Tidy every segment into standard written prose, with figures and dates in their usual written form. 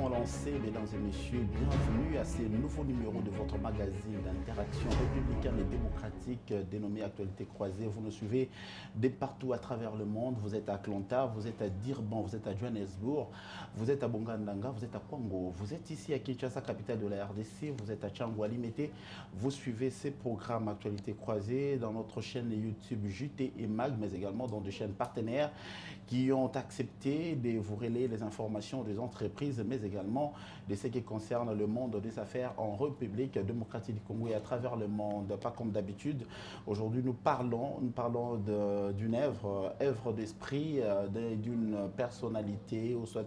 émission lancée, mesdames et messieurs. Bienvenue à ce nouveau numéro de votre magazine d'interaction républicaine et démocratique dénommé Actualité croisée. Vous nous suivez de partout à travers le monde. Vous êtes à Atlanta, vous êtes à Durban, vous êtes à Johannesburg, vous êtes à Bongandanga, vous êtes à Congo, vous êtes ici à Kinshasa, capitale de la RDC, vous êtes à Tchangwa Limete. Vous suivez ces programmes Actualité croisée dans notre chaîne YouTube JT et MAG, mais également dans des chaînes partenaires qui ont accepté de vous relayer les informations des entreprises, mais également de ce qui concerne le monde des affaires en République démocratique du Congo et à travers le monde. Pas comme d'habitude, aujourd'hui nous parlons d'une œuvre d'esprit, d'une personnalité, ou soit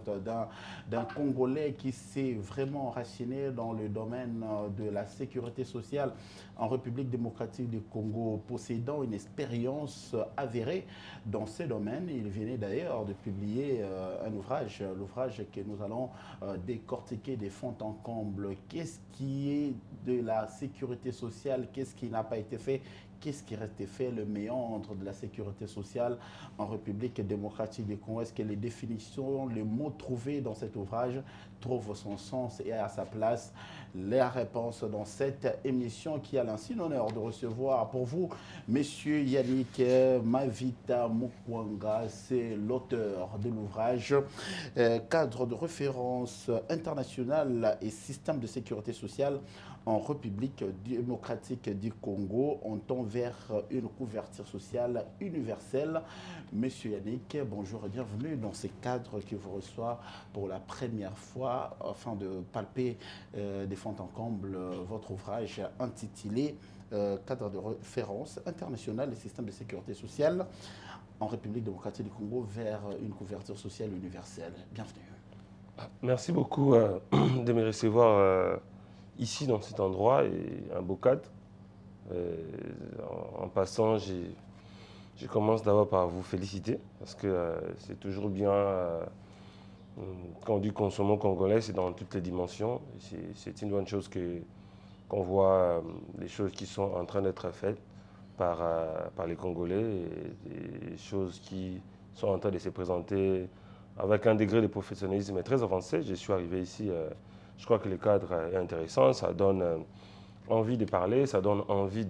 d'un Congolais qui s'est vraiment enraciné dans le domaine de la sécurité sociale en République démocratique du Congo, possédant une expérience avérée dans ce domaine. Il venait d'ailleurs de publier un ouvrage, l'ouvrage que nous allons décortiquer des fonds en comble. Qu'est-ce qui est de la sécurité sociale? Qu'est-ce qui n'a pas été fait? Qu'est-ce qui reste fait, le méandre de la sécurité sociale en République démocratique du Congo? Est-ce que les définitions, les mots trouvés dans cet ouvrage trouvent son sens et à sa place? Les réponses dans cette émission qui a l'insigne honneur de recevoir pour vous Monsieur Yannick Mavita Mukwanga, c'est l'auteur de l'ouvrage Cadre de référence international et système de sécurité sociale en République démocratique du Congo, on tend vers une couverture sociale universelle. Monsieur Yannick, bonjour et bienvenue dans ce cadre qui vous reçoit pour la première fois afin de palper des fonds en comble votre ouvrage intitulé Cadre de référence international et système de sécurité sociale en République démocratique du Congo vers une couverture sociale universelle. Bienvenue. Merci beaucoup de me recevoir ici dans cet endroit et un beau cadre. En passant, je commence d'abord par vous féliciter parce que c'est toujours bien quand on dit consommer congolais, c'est dans toutes les dimensions. C'est une bonne chose qu'on voit les choses qui sont en train d'être faites par les Congolais et des choses qui sont en train de se présenter avec un degré de professionnalisme très avancé. Je suis arrivé ici, je crois que le cadre est intéressant, ça donne envie de parler, ça donne envie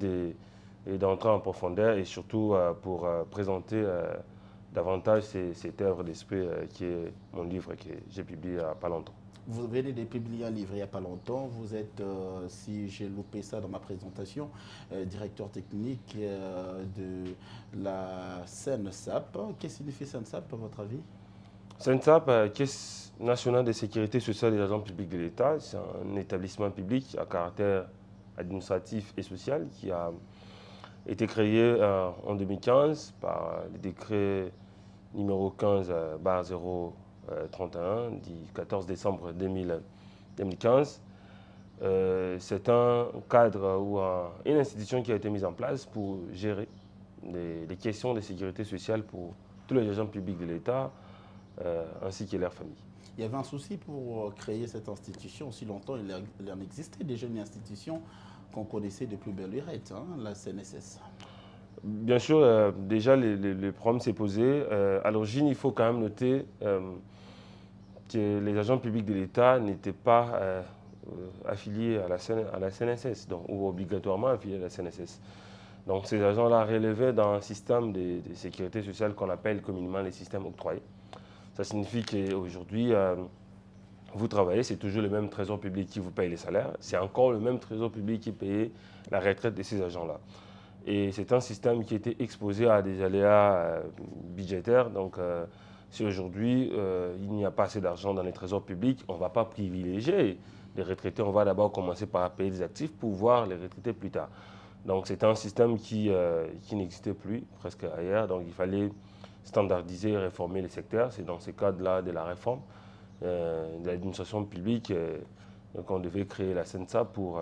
d'entrer en profondeur et surtout pour présenter davantage cette œuvre d'esprit qui est mon livre que j'ai publié il n'y a pas longtemps. Vous venez de publier un livre il n'y a pas longtemps. Vous êtes, si j'ai loupé ça dans ma présentation, directeur technique de la CNSAP. Qu'est-ce que signifie CNSAP à votre avis? CNSAP, Caisse nationale de sécurité sociale des agents publics de l'État, c'est un établissement public à caractère administratif et social qui a été créé en 2015 par le décret numéro 15/031 du 14 décembre 2015. C'est un cadre ou une institution qui a été mise en place pour gérer les questions de sécurité sociale pour tous les agents publics de l'État ainsi que leurs familles. Il y avait un souci pour créer cette institution. Aussi longtemps, il en existait déjà une institution qu'on connaissait depuis belle lurette, la CNSS. Bien sûr, déjà le problème s'est posé. À l'origine, il faut quand même noter que les agents publics de l'État n'étaient pas affiliés à la CNSS, donc, ou obligatoirement affiliés à la CNSS. Donc ces agents-là relevaient dans un système de sécurité sociale qu'on appelle communément les systèmes octroyés. Ça signifie qu'aujourd'hui, vous travaillez, c'est toujours le même trésor public qui vous paye les salaires. C'est encore le même trésor public qui paye la retraite de ces agents-là. Et c'est un système qui était exposé à des aléas budgétaires. Donc, si aujourd'hui, il n'y a pas assez d'argent dans les trésors publics, on ne va pas privilégier les retraités. On va d'abord commencer par payer des actifs pour voir les retraités plus tard. Donc, c'est un système qui n'existait plus presque ailleurs. Donc, il fallait standardiser et réformer les secteurs. C'est dans ce cadre-là de la réforme de l'administration publique qu'on devait créer la CNSA pour,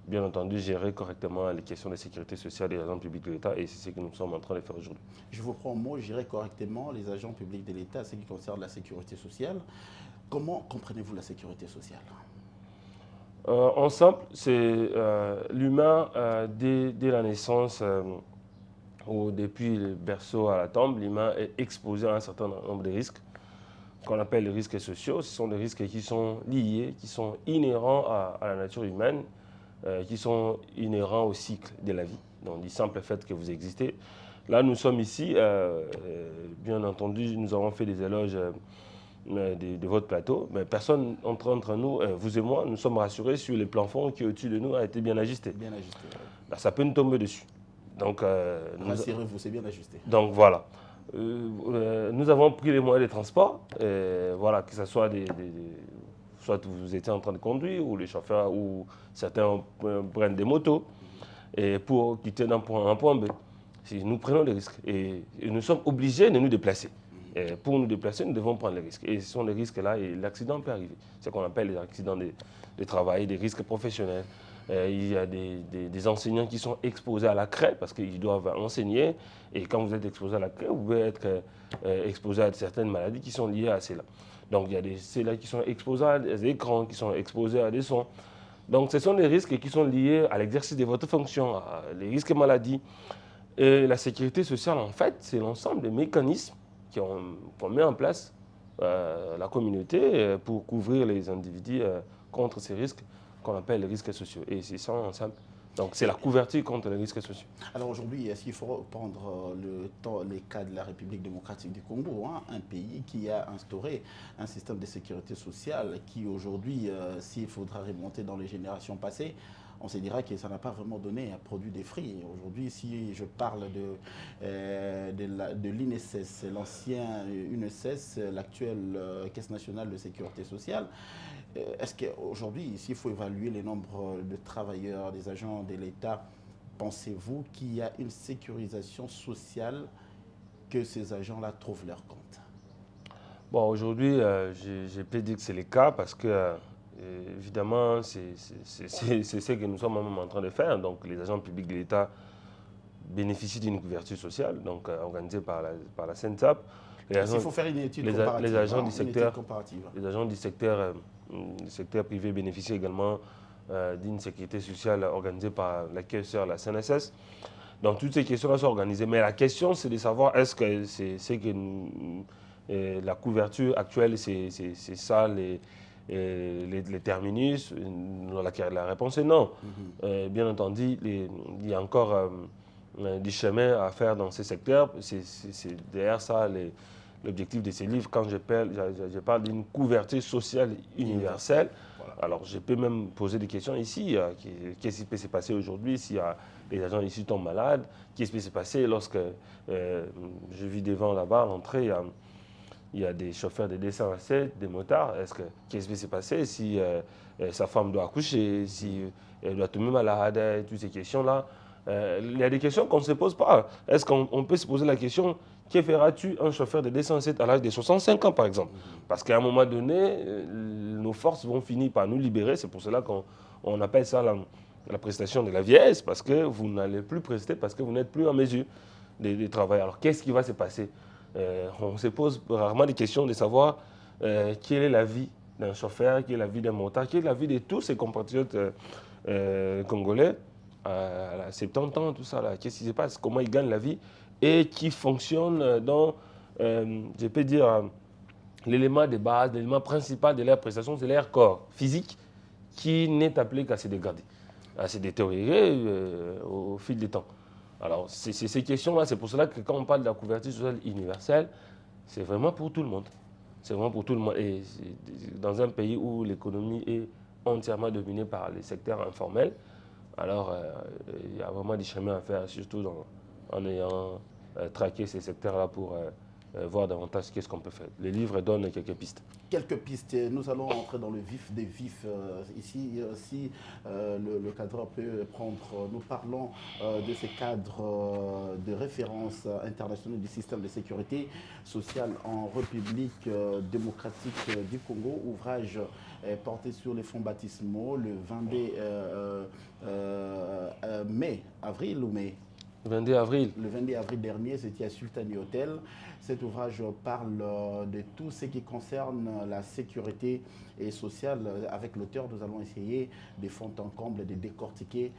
bien entendu, gérer correctement les questions de sécurité sociale des agents publics de l'État. Et c'est ce que nous sommes en train de faire aujourd'hui. Je vous prends au mot, gérer correctement les agents publics de l'État, ce qui concerne la sécurité sociale. Comment comprenez-vous la sécurité sociale? En simple, c'est l'humain dès la naissance ou depuis le berceau à la tombe, l'humain est exposé à un certain nombre de risques qu'on appelle les risques sociaux. Ce sont des risques qui sont liés, qui sont inhérents à la nature humaine, qui sont inhérents au cycle de la vie, donc du simple fait que vous existez. Là, nous sommes ici, bien entendu, nous avons fait des éloges de votre plateau, mais personne entre nous, vous et moi, nous sommes rassurés sur les plafond qui au-dessus de nous a été bien ajusté. Bien ajusté, oui. Là, ça peut nous tomber dessus. Donc, rassurez-vous, c'est bien ajusté. Donc voilà. Nous avons pris les moyens de transport, voilà, que ce soit soit vous étiez en train de conduire, ou les chauffeurs, ou certains prennent des motos, et pour quitter d'un point A à un point B. Nous prenons des risques et nous sommes obligés de nous déplacer. Et pour nous déplacer, nous devons prendre les risques. Et ce sont les risques-là, et l'accident peut arriver. C'est ce qu'on appelle les accidents de travail, des risques professionnels. Il y a des enseignants qui sont exposés à la craie parce qu'ils doivent enseigner. Et quand vous êtes exposé à la craie, vous pouvez être exposé à certaines maladies qui sont liées à cela. Donc il y a ceux-là qui sont exposés à des écrans, qui sont exposés à des sons. Donc ce sont des risques qui sont liés à l'exercice de votre fonction, les risques maladies. Et la sécurité sociale, en fait, c'est l'ensemble des mécanismes qu'on met en place la communauté pour couvrir les individus contre ces risques qu'on appelle les risques sociaux. Et c'est ça ensemble. Donc c'est la couverture contre les risques sociaux. Alors aujourd'hui, est-ce qu'il faut prendre les cas de la République démocratique du Congo, hein, un pays qui a instauré un système de sécurité sociale qui aujourd'hui, s'il faudra remonter dans les générations passées, on se dira que ça n'a pas vraiment donné un produit des fruits. Aujourd'hui, si je parle de l'INSS, l'ancien UNSS, l'actuelle Caisse nationale de sécurité sociale, est-ce qu'aujourd'hui, s'il faut évaluer les nombres de travailleurs, des agents de l'État, pensez-vous qu'il y a une sécurisation sociale que ces agents-là trouvent leur compte? Bon, aujourd'hui, je peux dire que c'est le cas parce que évidemment, c'est ce que nous sommes même en train de faire. Donc, les agents publics de l'État bénéficient d'une couverture sociale, donc organisée par la CENTAP. Il faut faire une étude comparative. Les agents du secteur privé bénéficient également d'une sécurité sociale organisée par la caisseur, la CNSS. Donc, toutes ces questions-là sont organisées. Mais la question, c'est de savoir est-ce que c'est que la couverture actuelle, c'est ça les terminus. La réponse est non. Bien entendu, il y a encore du chemin à faire dans ces secteurs. C'est derrière ça l'objectif de ces livres. Quand je parle d'une couverture sociale universelle, voilà. Alors je peux même poser des questions ici. Qu'est-ce qui peut se passer aujourd'hui si les agents ici tombent malades? Qu'est-ce qui peut se passer lorsque je vis devant là-bas, à l'entrée, il y a des chauffeurs de 207, des motards. Qu'est-ce qui peut se passer si sa femme doit accoucher, si elle doit tomber malade, toutes ces questions-là? Il y a des questions qu'on ne se pose pas. Est-ce qu'on peut se poser la question, que feras-tu un chauffeur de 207 à l'âge de 65 ans, par exemple? Parce qu'à un moment donné, nos forces vont finir par nous libérer. C'est pour cela qu'on appelle ça la prestation de la vieillesse, parce que vous n'allez plus prester, parce que vous n'êtes plus en mesure de travailler. Alors, qu'est-ce qui va se passer? On se pose rarement des questions de savoir quelle est la vie d'un chauffeur, quelle est la vie d'un motard, quelle est la vie de tous ces compatriotes congolais à 70 ans, tout ça, qu'est-ce qui se passe, comment ils gagnent la vie et qui fonctionne dans, je peux dire, l'élément de base, l'élément principal de leur prestation, c'est leur corps physique qui n'est appelé qu'à se dégrader, à se détériorer au fil du temps. Alors, c'est ces questions-là, c'est pour cela que quand on parle de la couverture sociale universelle, c'est vraiment pour tout le monde. C'est vraiment pour tout le monde. Et dans un pays où l'économie est entièrement dominée par les secteurs informels, alors il y a vraiment des chemins à faire, surtout en ayant traqué ces secteurs-là pour voir davantage qu'est-ce qu'on peut faire. Les livres donnent quelques pistes. Quelques pistes. Nous allons entrer dans le vif des vifs. Ici, si le cadre peut prendre, nous parlons de ces cadres de référence internationaux du système de sécurité sociale en République démocratique du Congo. Ouvrage porté sur les fonds baptismaux le 22 mai, avril ou mai? Le 22 avril. Le 22 avril dernier, c'était à Sultani Hotel. Cet ouvrage parle de tout ce qui concerne la sécurité et sociale. Avec l'auteur, nous allons essayer de fond en comble, de décortiquer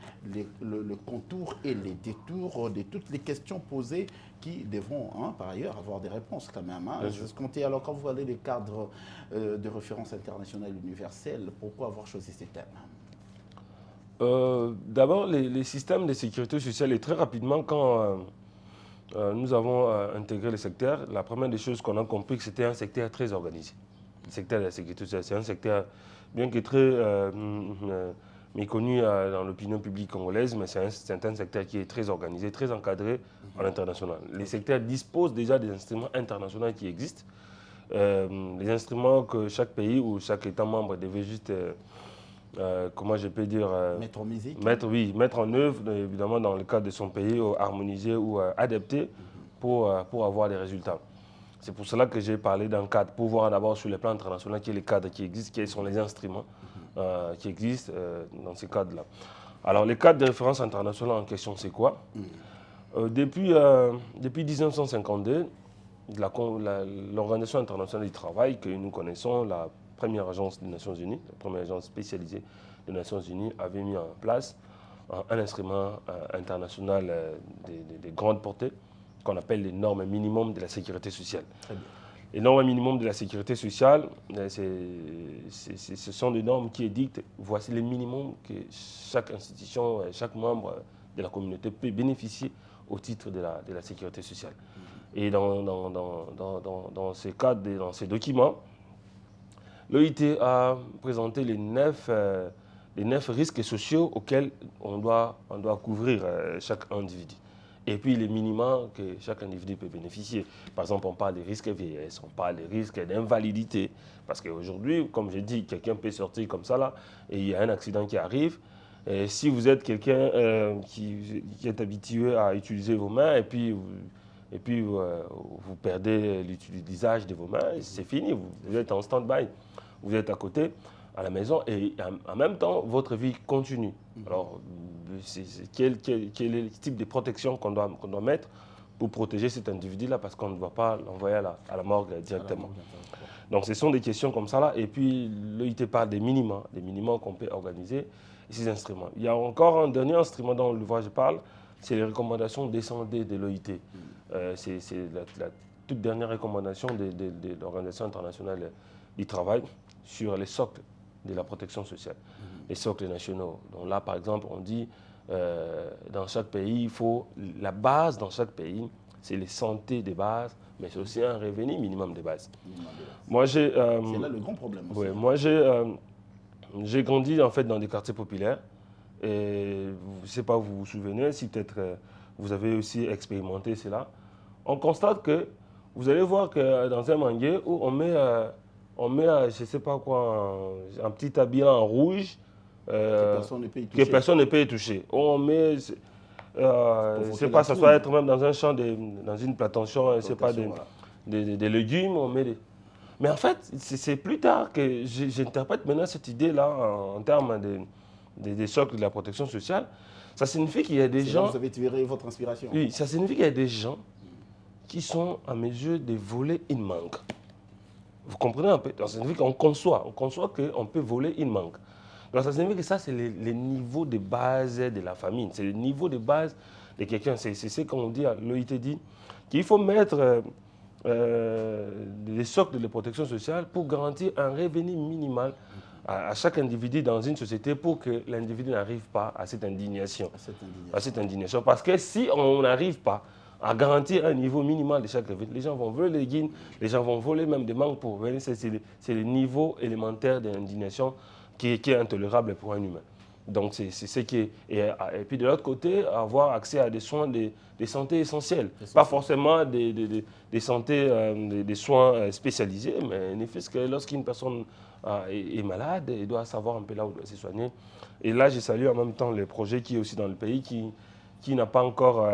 le contour et les détours de toutes les questions posées qui devront, par ailleurs, avoir des réponses quand même. Alors, quand vous parlez des cadres de référence internationale universelle, pourquoi avoir choisi ces thèmes? D'abord, les systèmes de sécurité sociale, et très rapidement, quand nous avons intégré le secteur, la première des choses qu'on a compris, que c'était un secteur très organisé. Le secteur de la sécurité sociale, c'est un secteur, bien que très méconnu dans l'opinion publique congolaise, mais c'est un secteur qui est très organisé, très encadré à l'international. Les secteurs disposent déjà des instruments internationaux qui existent, les instruments que chaque pays ou chaque État membre devait juste... comment je peux dire, mettre en musique, mettre en œuvre, évidemment, dans le cadre de son pays, ou harmoniser ou adapter pour avoir des résultats. C'est pour cela que j'ai parlé d'un cadre, pour voir d'abord sur le plan international quels sont les cadres qui existent, quels sont les instruments qui existent dans ces cadres-là. Alors, les cadres de référence internationale en question, c'est quoi? Depuis 1952, l'Organisation internationale du travail que nous connaissons, la première agence des Nations Unies, la première agence spécialisée des Nations Unies, avait mis en place un instrument international de grande portée qu'on appelle les normes minimum de la sécurité sociale. Les normes minimum de la sécurité sociale, ce sont des normes qui édictent, voici les minimums que chaque institution, chaque membre de la communauté peut bénéficier au titre de la sécurité sociale. Et dans ces cadres, dans ces documents, l'OIT a présenté les 9 risques sociaux auxquels on doit couvrir chaque individu. Et puis les minima que chaque individu peut bénéficier. Par exemple, on parle des risques vieillesse, on parle des risques d'invalidité. Parce qu'aujourd'hui, comme j'ai dit, quelqu'un peut sortir comme ça là, et il y a un accident qui arrive. Et si vous êtes quelqu'un qui est habitué à utiliser vos mains, et puis vous perdez l'usage de vos mains, c'est fini, vous êtes en stand-by. Vous êtes à côté, à la maison, et en même temps, votre vie continue. Alors, quel est le type de protection qu'on doit mettre pour protéger cet individu-là, parce qu'on ne doit pas l'envoyer à la morgue directement. Donc, ce sont des questions comme ça là. Et puis, l'OIT parle des minima qu'on peut organiser, et ces instruments. Il y a encore un dernier instrument dont l'ouvrage parle, c'est les recommandations descendées de l'OIT. C'est la toute dernière recommandation de l'Organisation internationale du travail sur les socles de la protection sociale, les socles nationaux. Donc là, par exemple, on dit dans chaque pays, il faut la base dans chaque pays, c'est les santé de base, mais c'est aussi un revenu minimum de base. Moi, c'est là le grand problème aussi. Ouais, moi, j'ai grandi en fait dans des quartiers populaires. Et je ne sais pas, vous vous souvenez, si peut-être vous avez aussi expérimenté cela. On constate que vous allez voir que dans un manguier où on met je ne sais pas quoi, un petit habit en rouge que personne ne peut y toucher. On met, je ne sais pas, ça doit être même dans un champ, dans une plantation, je ne sais pas, des légumes, on met des... Mais en fait, c'est plus tard que j'interprète maintenant cette idée-là en termes des socles de la protection sociale. Ça signifie qu'il y a des gens... Là vous avez tiré votre inspiration. Oui, ça signifie qu'il y a des gens qui sont en mesure de voler une mangue. Vous comprenez un peu? Ça signifie qu'on conçoit qu'on peut voler une mangue. Donc ça signifie que ça, c'est les niveaux de base de la famine. C'est le niveau de base de quelqu'un. C'est ce qu'on dit, l'OIT dit, qu'il faut mettre des socles de protection sociale pour garantir un revenu minimal à chaque individu dans une société pour que l'individu n'arrive pas à cette indignation. Parce que si on n'arrive pas à garantir un niveau minimal de chaque revenu, les gens vont voler les guines, les gens vont voler même des mangues pour venir. C'est le niveau élémentaire d'indignation qui est intolérable pour un humain. Donc c'est ce qui est... Et puis de l'autre côté, avoir accès à des soins de santé essentiels. Pas forcément des soins spécialisés, mais ne fait-ce que lorsqu'une personne est malade, il doit savoir un peu là où il doit se soigner. Et là, je salue en même temps le projet qui est aussi dans le pays, qui n'a pas encore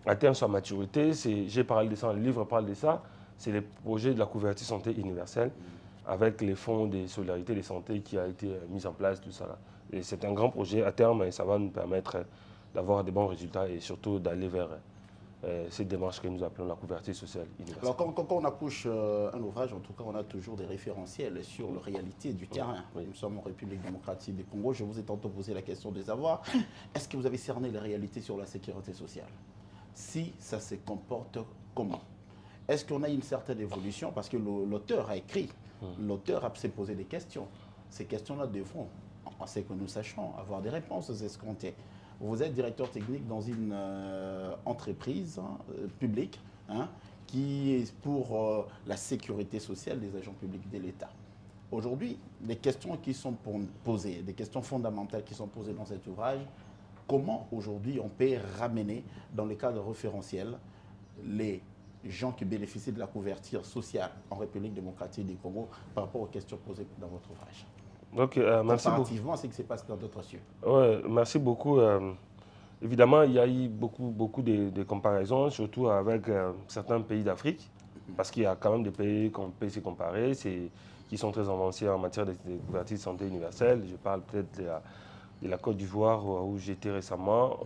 atteint sa maturité. J'ai parlé de ça, le livre parle de ça. C'est le projet de la couverture santé universelle avec les fonds de solidarité de santé qui a été mis en place, tout ça. Et c'est un grand projet à terme et ça va nous permettre d'avoir des bons résultats et surtout d'aller vers cette démarche que nous appelons la couverture sociale universelle. Alors, quand on accouche un ouvrage, en tout cas, on a toujours des référentiels sur la réalité du terrain. Oui. Nous sommes en République démocratique du Congo. Je vous ai tantôt posé la question de savoir, est-ce que vous avez cerné les réalités sur la sécurité sociale? Si ça se comporte comment? Est-ce qu'on a une certaine évolution? Parce que l'auteur a écrit, l'auteur s'est posé des questions. Ces questions-là devront, on sait que nous sachons, avoir des réponses escomptées. Vous êtes directeur technique dans une entreprise publique qui est pour la sécurité sociale des agents publics de l'État. Aujourd'hui, les questions qui sont posées, des questions fondamentales qui sont posées dans cet ouvrage, comment aujourd'hui on peut ramener dans le cadre référentiel les gens qui bénéficient de la couverture sociale en République démocratique du Congo par rapport aux questions posées dans votre ouvrage? Donc, merci beaucoup. Comparativement à ce qui se passe dans d'autres cieux. Ouais, merci beaucoup. Évidemment, il y a eu beaucoup de comparaisons, surtout avec certains pays d'Afrique, parce qu'il y a quand même des pays qu'on peut se comparer, qui sont très avancés en matière de couverture de santé universelle. Je parle peut-être de la Côte d'Ivoire où j'étais récemment.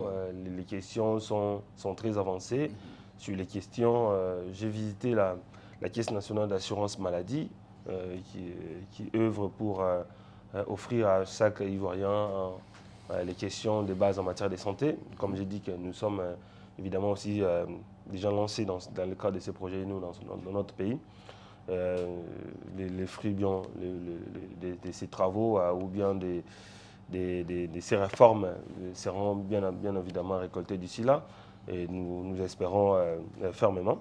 Les questions sont très avancées. Sur les questions, j'ai visité la Caisse nationale d'assurance maladie qui œuvre pour offrir à chaque Ivoirien les questions de base en matière de santé. Comme j'ai dit que nous sommes évidemment aussi déjà lancés dans le cadre de ces projets, nous, dans notre pays. Les fruits bien, de ces travaux ou bien de ces réformes seront bien évidemment récoltées d'ici là. Et nous espérons fermement.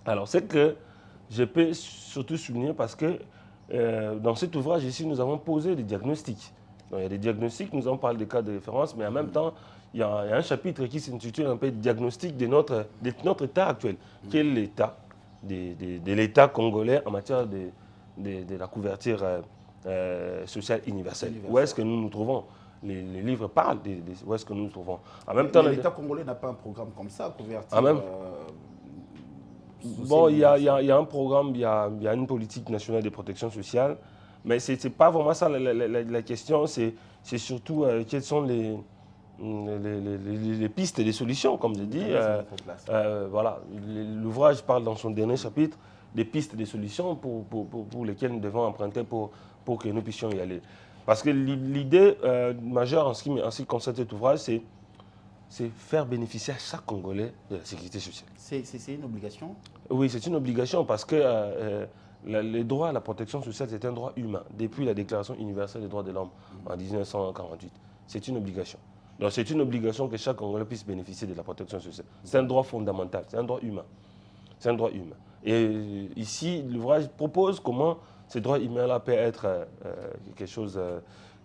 Alors, c'est que je peux surtout souligner parce que dans cet ouvrage ici, nous avons posé des diagnostics. Donc, il y a des diagnostics, nous avons parlé des cas de référence, mais en même temps, il y a un chapitre qui s'intitule un peu diagnostic de notre état actuel. Quel est l'état de l'État congolais en matière de la couverture sociale universelle? Où est-ce que nous nous trouvons? Les livres parlent de où est-ce que nous nous trouvons. En même temps, l'État congolais n'a pas un programme comme ça, couverture. Bon, il y a un programme, il y a une politique nationale de protection sociale, mais ce n'est pas vraiment ça la question, c'est surtout quelles sont les pistes et les solutions, comme je dis. Voilà, l'ouvrage parle dans son dernier chapitre des pistes et des solutions pour lesquelles nous devons emprunter pour que nous puissions y aller. Parce que l'idée majeure en ce qui concerne cet ouvrage, c'est faire bénéficier à chaque Congolais de la sécurité sociale. C'est une obligation? Oui, c'est une obligation parce que le droit à la protection sociale, c'est un droit humain. Depuis la Déclaration universelle des droits de l'homme en 1948, c'est une obligation. Donc c'est une obligation que chaque Congolais puisse bénéficier de la protection sociale. C'est un droit fondamental, c'est un droit humain. C'est un droit humain. Et ici, l'ouvrage propose comment ce droit humain-là peut être quelque chose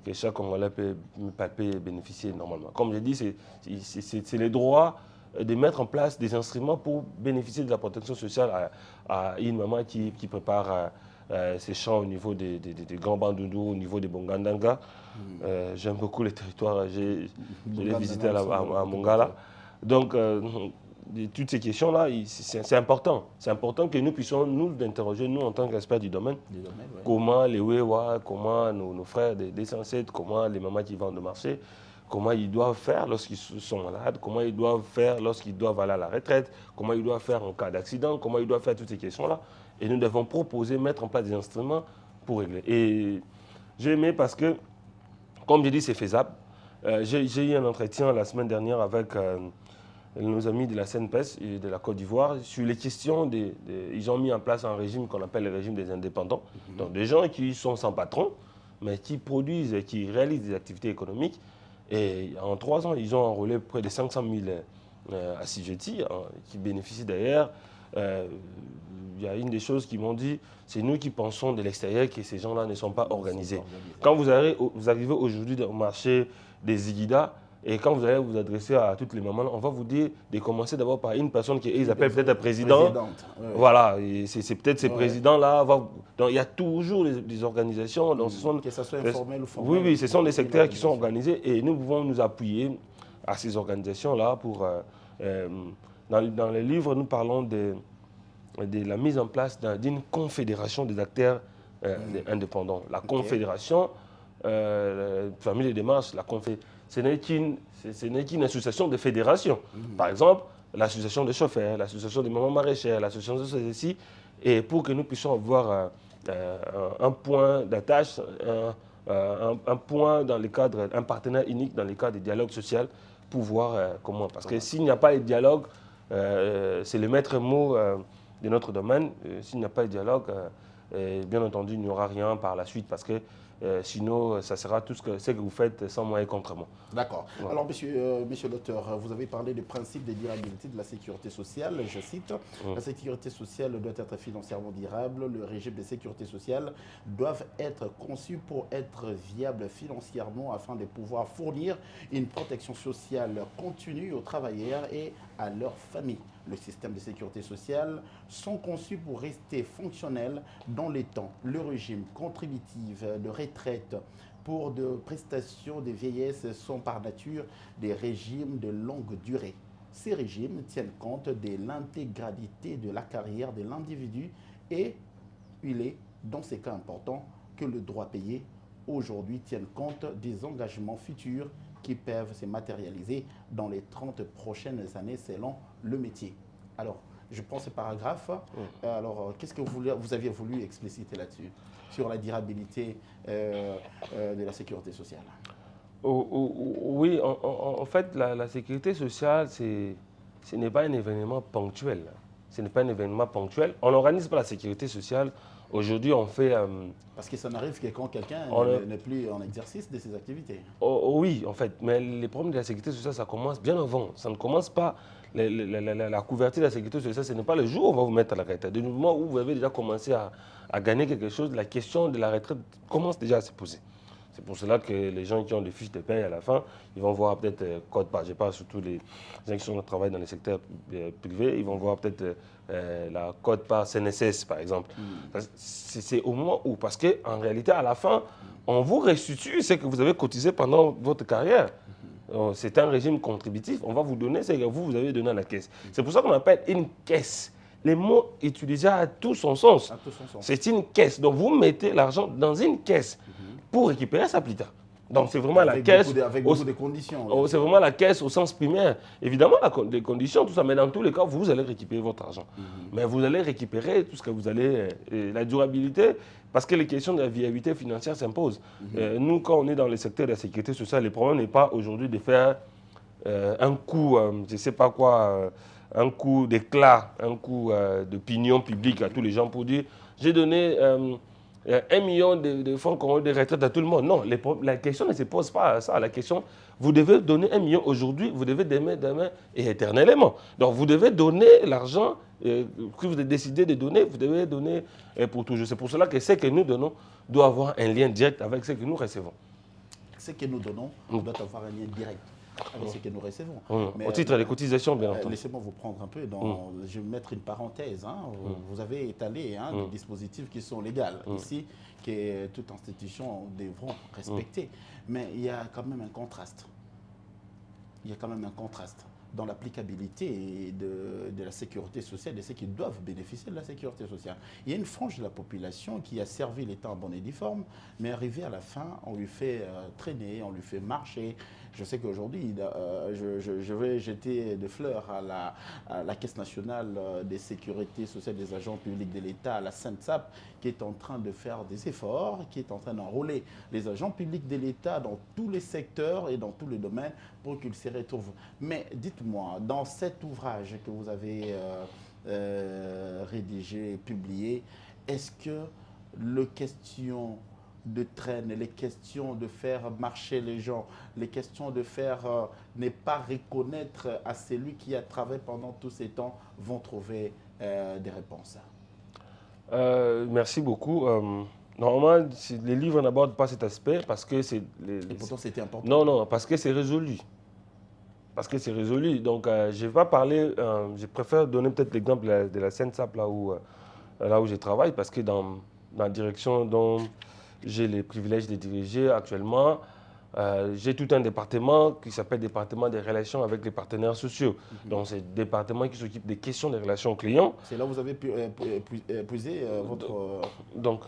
que chaque Congolais peut palper et bénéficier normalement. Comme je dis, c'est le droit de mettre en place des instruments pour bénéficier de la protection sociale à une maman qui prépare ses champs au niveau des grands Bandundu, au niveau des Bongandanga. J'aime beaucoup les territoires, je l'ai visité à Mongala. Donc, toutes ces questions-là, c'est important. C'est important que nous puissions nous interroger, nous en tant qu'experts du domaine, comment les Wewa, comment nos frères des ancêtres, comment les mamans qui vendent le marché, comment ils doivent faire lorsqu'ils sont malades, comment ils doivent faire lorsqu'ils doivent aller à la retraite, comment ils doivent faire en cas d'accident, comment ils doivent faire toutes ces questions-là. Et nous devons proposer, mettre en place des instruments pour régler. Et j'ai aimé parce que, comme je dis, c'est faisable. J'ai eu un entretien la semaine dernière avec nos amis de la CNPS et de la Côte d'Ivoire sur les questions. Ils ont mis en place un régime qu'on appelle le régime des indépendants. Donc des gens qui sont sans patron, mais qui produisent et qui réalisent des activités économiques. Et en 3 ans, ils ont enrôlé près de 500 000 assujettis qui bénéficient d'ailleurs. Il y a une des choses qui m'ont dit, c'est nous qui pensons de l'extérieur que ces gens-là ne sont pas organisés. Quand vous arrivez aujourd'hui au marché des Igida, et quand vous allez vous adresser à toutes les mamans, on va vous dire de commencer d'abord par une personne qu'ils appellent peut-être un président. Voilà, c'est peut-être ces présidents-là. Donc il y a toujours des organisations. Donc, que ce soit informel ou formel. Oui, ce sont des secteurs qui sont organisés et nous pouvons nous appuyer à ces organisations-là pour... dans les livres, nous parlons de la mise en place d'une confédération des acteurs indépendants. La confédération, famille des démarches, ce n'est qu'une association de fédération. Par exemple, l'association des chauffeurs, l'association des mamans maraîchères, l'association de ceci, et pour que nous puissions avoir un point d'attache, un point dans le cadre, un partenaire unique dans le cadre du dialogue social pour voir comment. Parce que s'il n'y a pas de dialogue, c'est le maître mot de notre domaine. S'il n'y a pas de dialogue, bien entendu, il n'y aura rien par la suite parce que sinon, ça sera tout ce que vous faites sans moi et contre moi. D'accord. Voilà. Alors, monsieur l'auteur, vous avez parlé du principe de durabilité de la sécurité sociale. Je cite, la sécurité sociale doit être financièrement durable. Le régime de sécurité sociale doit être conçu pour être viable financièrement afin de pouvoir fournir une protection sociale continue aux travailleurs et à leurs familles. Le système de sécurité sociale sont conçus pour rester fonctionnels dans les temps. Le régime contributif de retraite pour de prestations de vieillesse sont par nature des régimes de longue durée. Ces régimes tiennent compte de l'intégralité de la carrière de l'individu et il est dans ces cas importants que le droit payé aujourd'hui tienne compte des engagements futurs qui peuvent se matérialiser dans les 30 prochaines années selon le métier. Alors, je prends ce paragraphe. Alors, qu'est-ce que vous aviez voulu expliciter là-dessus, sur la durabilité de la sécurité sociale? Oui, en fait, la sécurité sociale, ce n'est pas un événement ponctuel. Ce n'est pas un événement ponctuel. On n'organise pas la sécurité sociale. Aujourd'hui, on fait... Parce que ça n'arrive que quand quelqu'un n'est plus en exercice de ses activités. Oui, en fait. Mais les problèmes de la sécurité sociale, ça commence bien avant. Ça ne commence pas... La couverture de la sécurité sociale, ce n'est pas le jour où on va vous mettre à la retraite. Du moment où vous avez déjà commencé à gagner quelque chose, la question de la retraite commence déjà à se poser. C'est pour cela que les gens qui ont des fiches de paie à la fin, ils vont voir peut-être code part. Je parle surtout les gens qui sont au travail dans le secteur privé, ils vont voir peut-être la code part CNSS, par exemple. C'est au moment où, parce qu'en réalité, à la fin, on vous restitue ce que vous avez cotisé pendant votre carrière. C'est un régime contributif. On va vous donner ce que vous avez donné à la caisse. C'est pour ça qu'on appelle une caisse. Les mots utilisés a tout son sens. C'est une caisse. Donc, vous mettez l'argent dans une caisse pour récupérer ça plus tard. Donc, c'est vraiment la caisse. Avec beaucoup de conditions. C'est vraiment la caisse au sens primaire. Évidemment, des conditions, tout ça. Mais dans tous les cas, vous allez récupérer votre argent. Mais vous allez récupérer tout ce que vous allez. La durabilité, parce que les questions de la viabilité financière s'imposent. Nous, quand on est dans le secteur de la sécurité sociale, le problème n'est pas aujourd'hui de faire un coup, je ne sais pas quoi, un coup d'éclat, un coup d'opinion publique à tous les gens pour dire j'ai donné 1 million de fonds de retraite à tout le monde. Non, la question ne se pose pas à ça. La question, vous devez donner 1 million aujourd'hui, vous devez demain et éternellement. Donc vous devez donner l'argent que vous avez décidé de donner, vous devez donner pour toujours. C'est pour cela que ce que nous donnons doit avoir un lien direct avec ce que nous recevons. Ce que nous donnons doit avoir un lien direct avec ce que nous recevons. Mais, au titre des cotisations, bien entendu. Laissez-moi vous prendre un peu, je vais mettre une parenthèse. Vous avez étalé des dispositifs qui sont légaux ici, que toute institution devront respecter. Mais il y a quand même un contraste. Il y a quand même un contraste dans l'applicabilité de la sécurité sociale, de ceux qui doivent bénéficier de la sécurité sociale. Il y a une frange de la population qui a servi l'État en bonne et due forme, mais arrivé à la fin, on lui fait traîner, on lui fait marcher. Je sais qu'aujourd'hui, je vais jeter des fleurs à la Caisse nationale des sécurités sociales des agents publics de l'État, à la SENSAP, qui est en train de faire des efforts, qui est en train d'enrôler les agents publics de l'État dans tous les secteurs et dans tous les domaines pour qu'ils se retrouvent. Mais dites-moi, dans cet ouvrage que vous avez rédigé, publié, est-ce que les questions de traîne, les questions de faire marcher les gens, les questions de faire ne pas reconnaître à celui qui a travaillé pendant tous ces temps vont trouver des réponses? Merci beaucoup. Normalement, les livres n'abordent pas cet aspect parce que c'est... Et pourtant, c'était important. Non, parce que c'est résolu. Parce que c'est résolu. Donc, je ne vais pas parler... je préfère donner peut-être l'exemple de la SENSAP là où je travaille parce que dans la direction dont j'ai le privilège de diriger actuellement, j'ai tout un département qui s'appelle département des relations avec les partenaires sociaux. Donc, c'est le département qui s'occupe des questions des relations clients. C'est là où vous avez puisé votre... Donc,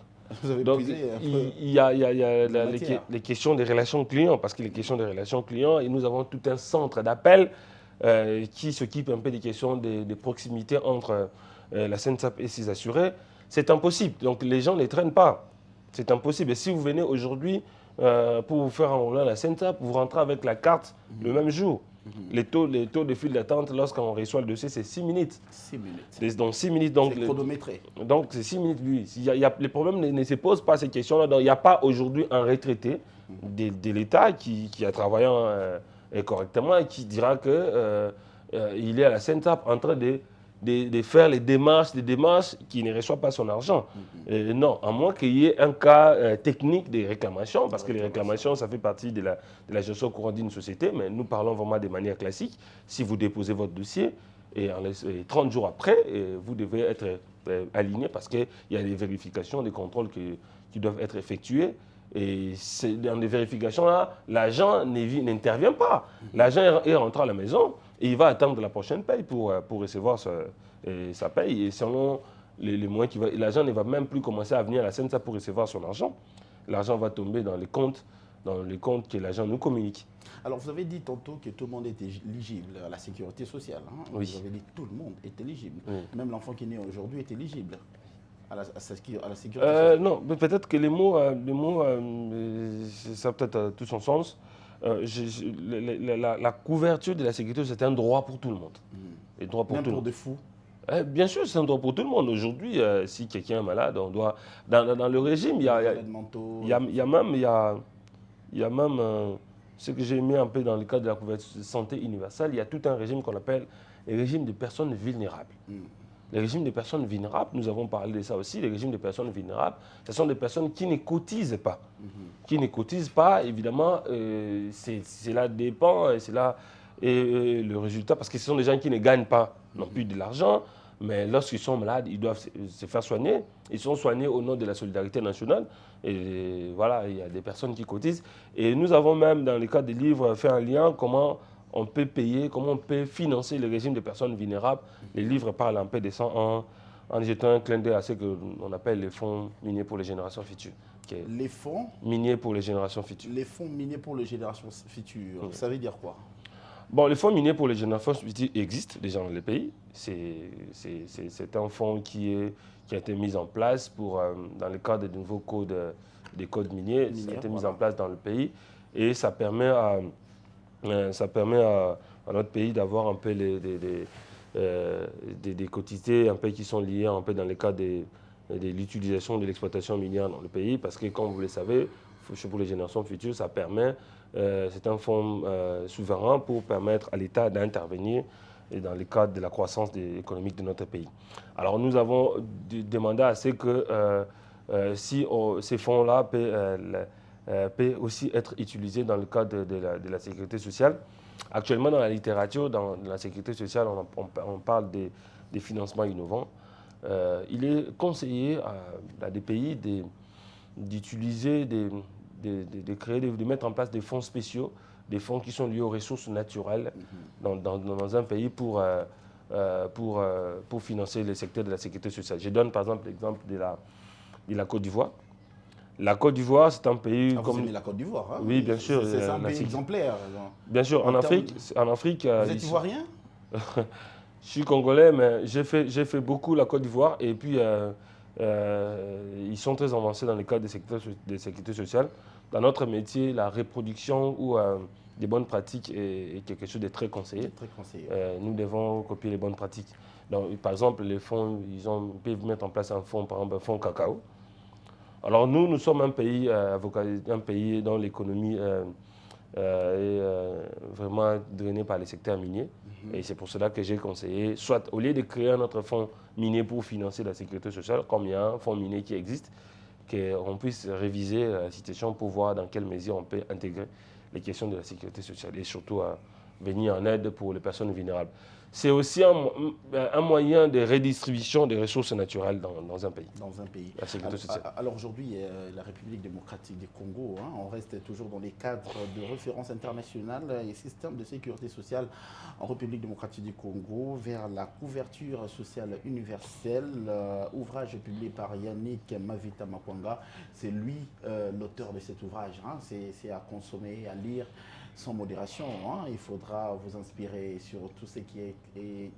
Vous avez Donc, puisé un peu il y a de matière. les questions des relations clients, parce que les questions des relations clients, et nous avons tout un centre d'appel qui s'occupe un peu des questions de proximité entre la SENSAP et ses assurés. C'est impossible. Donc, les gens ne les traînent pas. C'est impossible. Et si vous venez aujourd'hui pour vous faire enrôler à la SENSAP, vous rentrez avec la carte le même jour. Les taux de file d'attente, lorsqu'on reçoit le dossier, c'est 6 minutes. 6 minutes. Donc, 6 minutes. C'est chronométré. Donc, c'est 6 minutes, lui. Les problèmes ne se posent pas ces questions-là. Donc, il n'y a pas aujourd'hui un retraité de l'État qui a travaillé correctement et qui dira qu'il est à la SENSAP en train de faire des démarches qui ne reçoit pas son argent. Non, à moins qu'il y ait un cas technique des réclamations, parce que les réclamations, ça fait partie de la gestion courante d'une société, mais nous parlons vraiment de manière classique. Si vous déposez votre dossier, et 30 jours après, vous devez être aligné parce qu'il y a des vérifications, des contrôles qui doivent être effectués. Et dans les vérifications-là, l'agent n'intervient pas. L'agent est rentré à la maison et il va attendre la prochaine paye pour recevoir sa paye. Et selon les moyens qu'il va, l'agent ne va même plus commencer à venir à la SENSAP pour recevoir son argent. L'argent va tomber dans les comptes que l'agent nous communique. Alors, vous avez dit tantôt que tout le monde est éligible à la sécurité sociale. Hein? Oui. Vous avez dit que tout le monde est éligible. Oui. Même l'enfant qui est né aujourd'hui est éligible à la sécurité sociale. Non, peut-être que les mots ça a peut-être tout son sens. La couverture de la sécurité, c'est un droit pour tout le monde. Et droit pour Même tout le pour monde. des fous. Bien sûr, c'est un droit pour tout le monde. Aujourd'hui, si quelqu'un est malade, on doit. Dans le régime, il y a même ce que j'ai mis un peu dans le cadre de la couverture de santé universelle, il y a tout un régime qu'on appelle le régime des personnes vulnérables. Les régimes des personnes vulnérables, nous avons parlé de ça aussi, les régimes des personnes vulnérables, ce sont des personnes qui ne cotisent pas. Qui ne cotisent pas, évidemment, cela dépend, et c'est là le résultat, parce que ce sont des gens qui ne gagnent pas non plus de l'argent, mais lorsqu'ils sont malades, ils doivent se faire soigner. Ils sont soignés au nom de la solidarité nationale. Et voilà, il y a des personnes qui cotisent. Et nous avons même, dans le cadre des livres, fait un lien comment on peut payer, comment on peut financer le régime des personnes vulnérables. Les livres parlent un peu de ça en jetant un clin d'œil à ce qu'on appelle les fonds miniers pour les générations futures. Les fonds miniers pour les générations futures. Les fonds miniers pour les générations futures, ça veut dire quoi? Bon, les fonds miniers pour les générations futures existent déjà dans les pays. C'est un fonds qui a été mis en place dans le cadre des nouveaux codes, des codes miniers. Ça a été mis en place dans le pays et ça permet à notre pays d'avoir un peu des quotités un peu qui sont liées un peu dans le cadre de l'utilisation de l'exploitation minière dans le pays, parce que comme vous le savez, pour les générations futures, ça permet, c'est un fonds souverain pour permettre à l'État d'intervenir dans le cadre de la croissance économique de notre pays. Alors nous avons demandé à ce que si ces fonds-là peut aussi être utilisé dans le cadre de la sécurité sociale. Actuellement, dans la littérature, dans la sécurité sociale, on parle des financements innovants. Il est conseillé à des pays d'utiliser, de créer, de mettre en place des fonds spéciaux, des fonds qui sont liés aux ressources naturelles dans un pays pour financer le secteur de la sécurité sociale. Je donne par exemple l'exemple de la Côte d'Ivoire. La Côte d'Ivoire, c'est un pays comme... Vous aimez la Côte d'Ivoire, hein? Oui, bien sûr. C'est un pays exemplaire. Bien sûr, en Afrique... Vous êtes ivoirien? Je suis congolais, mais j'ai fait beaucoup la Côte d'Ivoire. Et puis, ils sont très avancés dans le cadre des sécurités sociales. Dans notre métier, la reproduction ou des bonnes pratiques est quelque chose de très conseillé. Très conseillé. Nous devons copier les bonnes pratiques. Donc, par exemple, les fonds, ils peuvent mettre en place un fonds, par exemple, un fonds cacao. Alors nous sommes un pays dont l'économie est vraiment drainée par les secteurs miniers. Et c'est pour cela que j'ai conseillé, soit au lieu de créer un autre fonds minier pour financer la sécurité sociale, comme il y a un fonds minier qui existe, qu'on puisse réviser la situation pour voir dans quelle mesure on peut intégrer les questions de la sécurité sociale et surtout venir en aide pour les personnes vulnérables. c'est aussi un moyen de redistribution des ressources naturelles dans un pays. Dans un pays. La sécurité sociale. Alors aujourd'hui, la République démocratique du Congo, hein, on reste toujours dans les cadres de référence internationale et système de sécurité sociale en République démocratique du Congo vers la couverture sociale universelle, ouvrage publié par Yannick Mavita Makwanga. C'est lui l'auteur de cet ouvrage. Hein. C'est à consommer, à lire sans modération. Hein. Il faudra vous inspirer sur tout ce qui est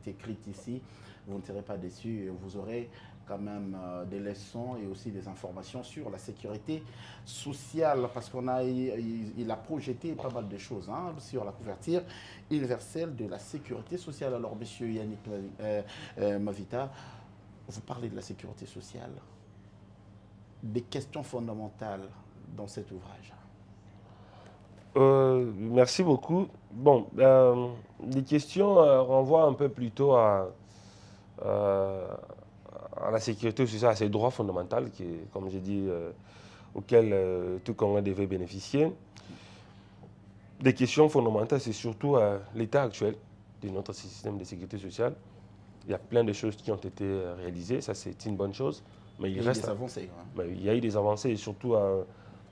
écrit ici. Vous ne serez pas déçus. Vous aurez quand même des leçons et aussi des informations sur la sécurité sociale parce il a projeté pas mal de choses hein, sur la couverture universelle de la sécurité sociale. Alors, monsieur Yannick Mavita, vous parlez de la sécurité sociale, des questions fondamentales dans cet ouvrage. Merci beaucoup. Bon, les questions renvoient un peu plutôt à la sécurité sociale, à ses droits fondamentaux, qui, comme j'ai dit, auxquels tout Congolais devait bénéficier. Des questions fondamentales, c'est surtout l'état actuel de notre système de sécurité sociale. Il y a plein de choses qui ont été réalisées, ça c'est une bonne chose. Mais il reste des avancées. Hein. Mais il y a eu des avancées, et surtout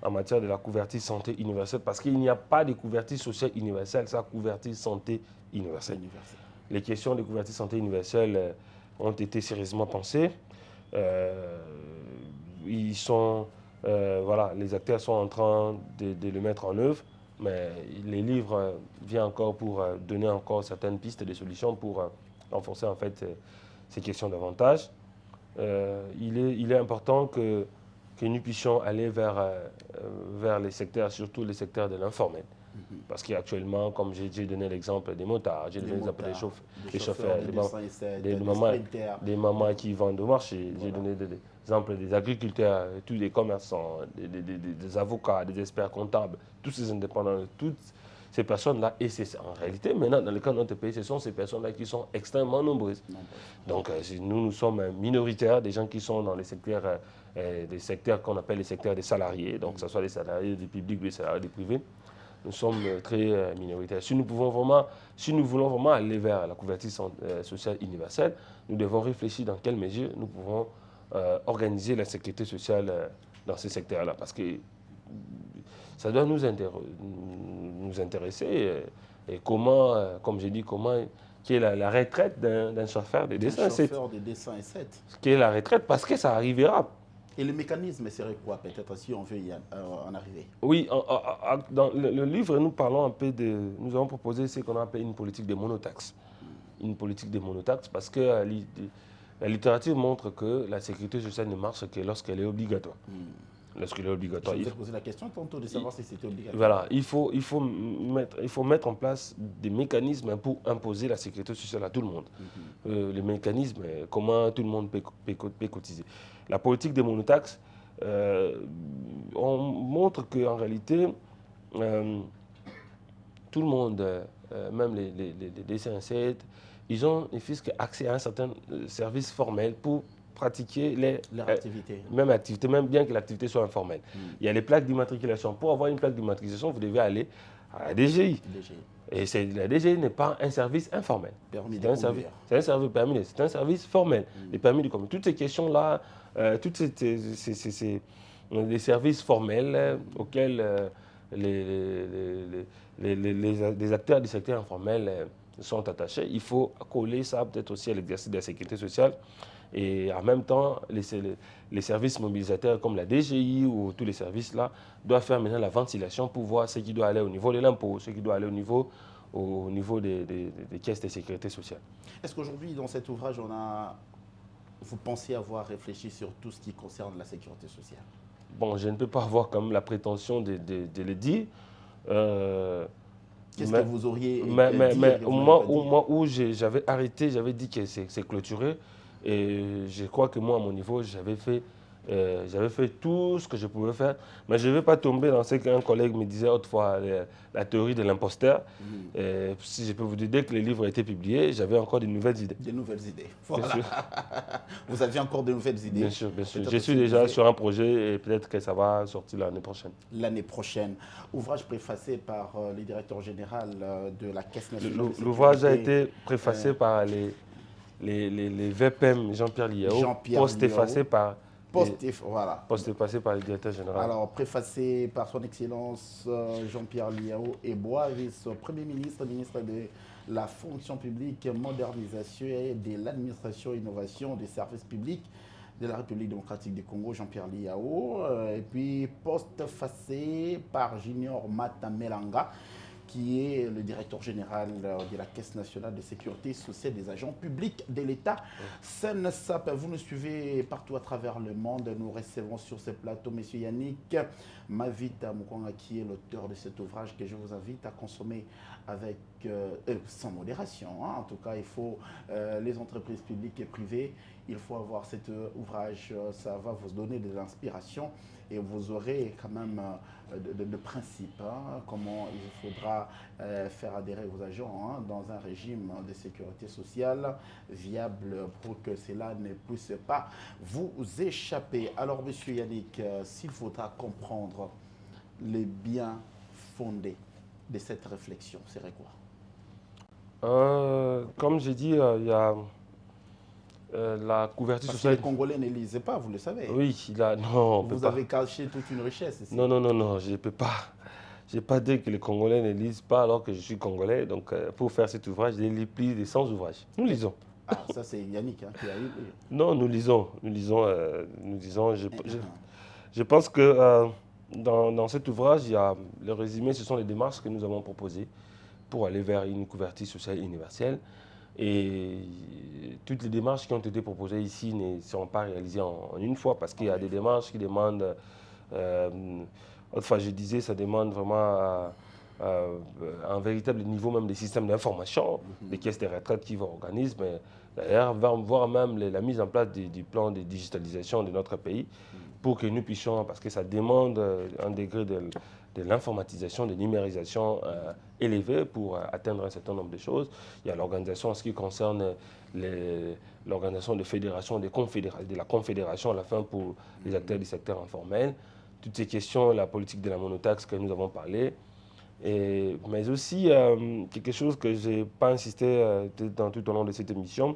en matière de la couverture santé universelle, parce qu'il n'y a pas de couverture sociale universelle, c'est la couverture santé universelle. Les questions de couverture santé universelle ont été sérieusement pensées. Voilà, les acteurs sont en train de le mettre en œuvre, mais les livres viennent encore pour donner encore certaines pistes de solutions pour renforcer en fait ces questions davantage. Il est important que nous puissions aller vers les secteurs, surtout les secteurs de l'informel. Parce qu'actuellement, comme j'ai donné l'exemple des motards, j'ai donné l'exemple des chauffeurs, des mamans qui vendent au marché, j'ai donné des exemples des agriculteurs, tous les commerçants, des avocats, des experts comptables, tous ces indépendants, toutes ces personnes-là. Et c'est en réalité, maintenant, dans le cas de notre pays, ce sont ces personnes-là qui sont extrêmement nombreuses. Donc, nous sommes minoritaires, des gens qui sont dans les secteurs qu'on appelle les secteurs des salariés, donc que ce soit les salariés du public ou les salariés du privé. Nous sommes très minoritaires. Si nous voulons vraiment aller vers la couverture sociale universelle, nous devons réfléchir dans quelle mesure nous pouvons organiser la sécurité sociale dans ces secteurs-là. Parce que ça doit nous intéresser. Et comment, comme j'ai dit, qui est la retraite d'un chauffeur de dessin et 7. Qui est la retraite, parce que ça arrivera. Et le mécanisme serait quoi, peut-être, si on veut y en arriver? Oui, dans le livre, nous avons proposé ce qu'on appelle une politique de monotaxe. Une politique de monotaxe parce que la littérature montre que la sécurité sociale ne marche que lorsqu'elle est obligatoire. Lorsqu'elle est obligatoire. Je vous ai posé la question tantôt de savoir si c'était obligatoire. Voilà, il faut mettre en place des mécanismes pour imposer la sécurité sociale à tout le monde. Les mécanismes, comment tout le monde peut cotiser. La politique des monotaxes, on montre qu'en réalité, tout le monde, même les DCN7, ils ont accès à un certain service formel pour pratiquer leur activité. Même activité, même bien que l'activité soit informelle. Il y a les plaques d'immatriculation. Pour avoir une plaque d'immatriculation, vous devez aller à la DGI. Et la DGI n'est pas un service informel. C'est un service permis, c'est un service formel. Les permis de conduire. Toutes ces questions-là, tous les services formels auxquels les acteurs du secteur informel sont attachés, il faut coller ça peut-être aussi à l'exercice de la sécurité sociale. Et en même temps, les services mobilisateurs comme la DGI ou tous les services-là doivent faire maintenant la ventilation pour voir ce qui doit aller au niveau de l'impôt, ce qui doit aller au niveau des caisses de sécurité sociale. Est-ce qu'aujourd'hui, dans cet ouvrage, vous pensez avoir réfléchi sur tout ce qui concerne la sécurité sociale? Bon, je ne peux pas avoir comme la prétention de le dire. Qu'est-ce que vous auriez mais au moment où j'avais arrêté, j'avais dit que c'est clôturé. Et je crois que moi, à mon niveau, j'avais fait J'avais fait tout ce que je pouvais faire, mais je ne vais pas tomber dans ce qu'un collègue me disait autrefois, la théorie de l'imposteur. Si je peux vous dire, dès que les livres ont été publiés, j'avais encore de nouvelles idées. De nouvelles idées. Voilà. Vous aviez encore de nouvelles idées? Bien sûr, bien sûr. Je suis déjà sur un projet et peut-être que ça va sortir l'année prochaine. L'année prochaine. Ouvrage préfacé par le directeur général de la Caisse nationale. L'ouvrage a été préfacé par les VPM Jean-Pierre Liao, post-effacé par... Voilà. Post-effacé par le directeur général. Alors, préfacé par son Excellence Jean-Pierre Liao et Bois, vice-premier ministre, ministre de la fonction publique, modernisation et de l'administration, innovation des services publics de la République démocratique du Congo, Jean-Pierre Liao. Et puis, postfacé par Junior Matamelanga, qui est le directeur général de la Caisse nationale de sécurité sociale des agents publics de l'État. SENSAP, vous nous suivez partout à travers le monde. Nous recevons sur ce plateau M. Yannick Mavita Mukwanga, qui est l'auteur de cet ouvrage que je vous invite à consommer avec, sans modération. Hein. En tout cas, il faut les entreprises publiques et privées, il faut avoir cet ouvrage. Ça va vous donner de l'inspiration et vous aurez quand même de principes, hein, comment il faudra faire adhérer vos agents hein, dans un régime de sécurité sociale viable pour que cela ne puisse pas vous échapper. Alors, monsieur Yannick, s'il faudra comprendre les biens fondés de cette réflexion, serait quoi? Comme j'ai dit, il y a la couverture sociale. Les Congolais ne lisent pas, vous le savez. Oui, non. Vous avez caché toute une richesse ici. Non, je ne peux pas. Je n'ai pas dit que les Congolais ne lisent pas alors que je suis Congolais. Donc, pour faire cet ouvrage, j'ai lu plus de 100 ouvrages. Nous lisons. Ah, ça c'est Yannick hein, qui a eu. Non, nous lisons. Je pense que dans cet ouvrage, il y a le résumé, ce sont les démarches que nous avons proposées pour aller vers une couverture sociale universelle. Et toutes les démarches qui ont été proposées ici ne seront pas réalisées en une fois parce qu'il y a des démarches qui demandent, enfin je disais, ça demande vraiment un véritable niveau même des systèmes d'information, des caisses de retraite qui vont organiser, mais d'ailleurs voire même la mise en place du plan de digitalisation de notre pays pour que nous puissions, parce que ça demande un degré de l'informatisation, de numérisation élevé pour atteindre un certain nombre de choses. Il y a l'organisation en ce qui concerne l'organisation de fédération, de la confédération à la fin pour les acteurs du secteur informel. Toutes ces questions, la politique de la monotaxe que nous avons parlé. Mais aussi, quelque chose que je n'ai pas insisté tout au long de cette émission,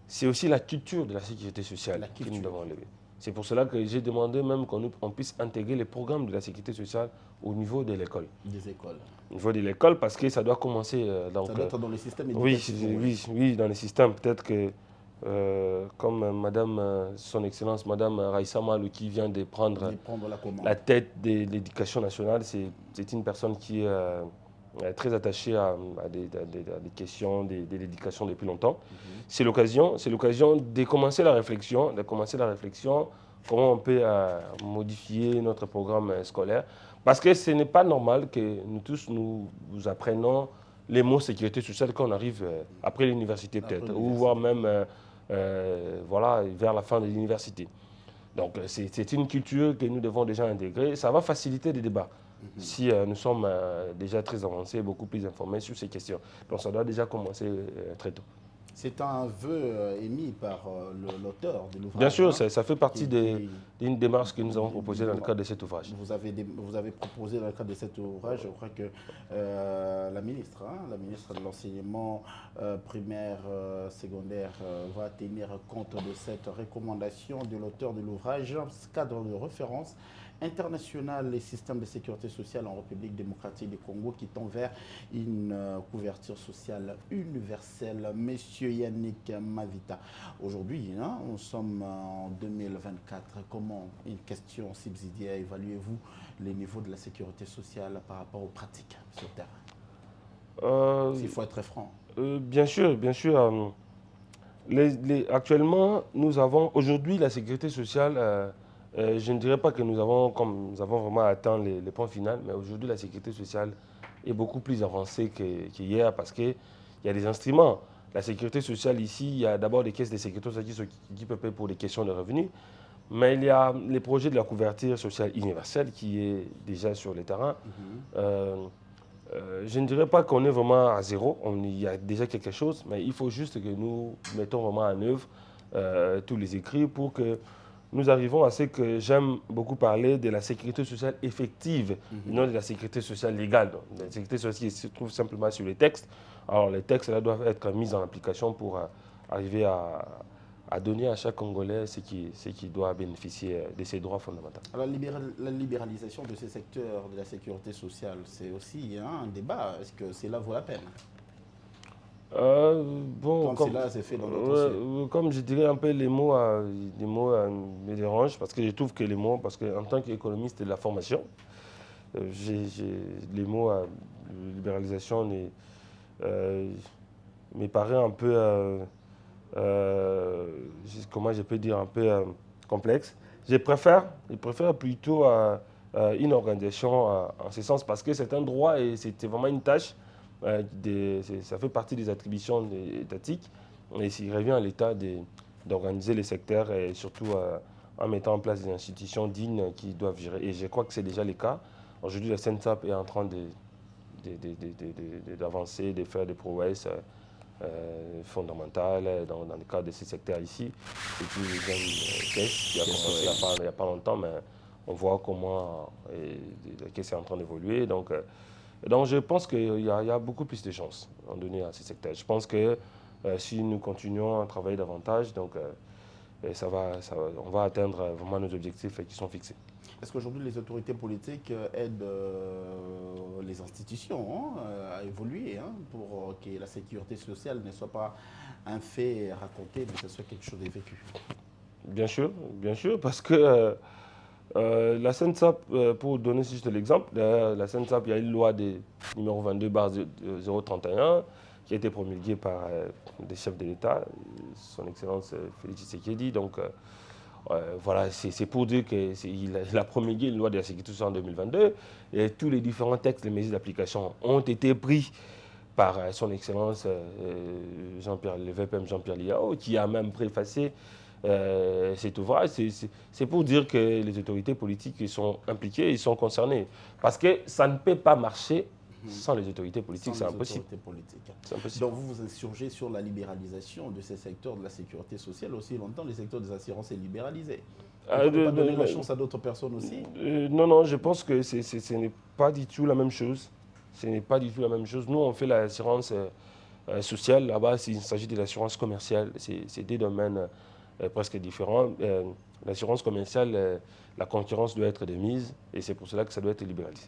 c'est aussi la culture de la sécurité sociale que nous devons lever. C'est pour cela que j'ai demandé même qu'on puisse intégrer les programmes de la sécurité sociale au niveau de l'école. Des écoles. Au niveau de l'école, parce que ça doit commencer... ça doit être dans le système éducatif. Oui, dans le système. Peut-être que, comme son Excellence, Madame Raïssa Malou, qui vient de prendre la tête de l'éducation nationale, c'est une personne qui est très attachée à des questions de l'éducation depuis longtemps. C'est l'occasion de commencer la réflexion, comment on peut modifier notre programme scolaire. Parce que ce n'est pas normal que nous tous nous apprenions les mots sécurité sociale quand on arrive après l'université peut-être, ou voire même voilà, vers la fin de l'université. Donc c'est une culture que nous devons déjà intégrer. Ça va faciliter les débats si nous sommes déjà très avancés, beaucoup plus informés sur ces questions. Donc ça doit déjà commencer très tôt. C'est un vœu émis par l'auteur de l'ouvrage. Bien sûr, ça fait partie d'une démarche que nous avons proposée dans le cadre de cet ouvrage. Vous avez proposé dans le cadre de cet ouvrage, je crois que la ministre de l'enseignement primaire, secondaire, va tenir compte de cette recommandation de l'auteur de l'ouvrage, cadre de référence international les systèmes de sécurité sociale en République démocratique du Congo qui tend vers une couverture sociale universelle. Monsieur Yannick Mavita, aujourd'hui, hein, nous sommes en 2024. Comment, une question subsidiaire, évaluez-vous les niveaux de la sécurité sociale par rapport aux pratiques sur le terrain? Il faut être très franc. Bien sûr, bien sûr. Actuellement, nous avons aujourd'hui la sécurité sociale. Je ne dirais pas que nous avons vraiment atteint les points finaux, mais aujourd'hui, la sécurité sociale est beaucoup plus avancée qu'hier parce qu'il y a des instruments. La sécurité sociale ici, il y a d'abord des caisses de sécurité sociale qui s'occupent pour des questions de revenus. Mais il y a les projets de la couverture sociale universelle qui est déjà sur le terrain. Je ne dirais pas qu'on est vraiment à zéro, il y a déjà quelque chose, mais il faut juste que nous mettons vraiment en œuvre tous les écrits pour que nous arrivons à ce que j'aime beaucoup parler de la sécurité sociale effective, non de la sécurité sociale légale. Donc, la sécurité sociale qui se trouve simplement sur les textes. Alors les textes là, doivent être mis en application pour arriver à donner à chaque Congolais ce qui doit bénéficier de ses droits fondamentaux. Alors, la libéralisation de ces secteurs de la sécurité sociale, c'est aussi un débat. Est-ce que cela vaut la peine? Bon, comme cela s'est fait dans d'autres comme je dirais un peu les mots me dérangent parce que je trouve que les mots, parce qu'en tant qu'économiste de la formation, les mots libéralisation me paraît un peu, comment je peux dire, un peu complexe. Je préfère plutôt une organisation en ce sens parce que c'est un droit et c'était vraiment une tâche. Ça fait partie des attributions étatiques et s'il revient à l'État d'organiser les secteurs et surtout en mettant en place des institutions dignes qui doivent gérer. Et je crois que c'est déjà le cas. Aujourd'hui, la SENSAP est en train d'avancer, de faire des prouesses fondamentales dans le cadre de ces secteurs ici. Et puis, il y a une caisse qui a commencé il n'y a pas longtemps, mais on voit comment la caisse est en train d'évoluer. Donc, je pense qu'il y a beaucoup plus de chances en donner à ces secteurs. Je pense que si nous continuons à travailler davantage, on va atteindre vraiment nos objectifs qui sont fixés. Est-ce qu'aujourd'hui les autorités politiques aident les institutions à évoluer pour que la sécurité sociale ne soit pas un fait raconté, mais que ce soit quelque chose de vécu? Bien sûr, parce que la SENSAP, pour donner juste l'exemple, la SENSAP, il y a une loi numéro 22/031 qui a été promulguée par des chefs de l'État, son Excellence Félix Tshisekedi. Donc voilà, c'est pour dire qu'il a promulgué une loi de la sécurité sociale en 2022 et tous les différents textes, les mesures d'application ont été pris par son Excellence le VPM Jean-Pierre Liao, qui a même préfacé cet ouvrage. C'est pour dire que les autorités politiques sont impliquées, ils sont concernés. Parce que ça ne peut pas marcher sans les autorités politiques, c'est impossible. Donc vous vous insurgez sur la libéralisation de ces secteurs de la sécurité sociale. Aussi longtemps, le secteur des assurances est libéralisé. On ne peut pas donner la chance à d'autres personnes aussi? Non, je pense que ce n'est pas du tout la même chose. Ce n'est pas du tout la même chose. Nous, on fait l'assurance sociale. Là-bas, il s'agit de l'assurance commerciale. C'est des domaines presque différents. L'assurance commerciale, la concurrence doit être de mise et c'est pour cela que ça doit être libéralisé.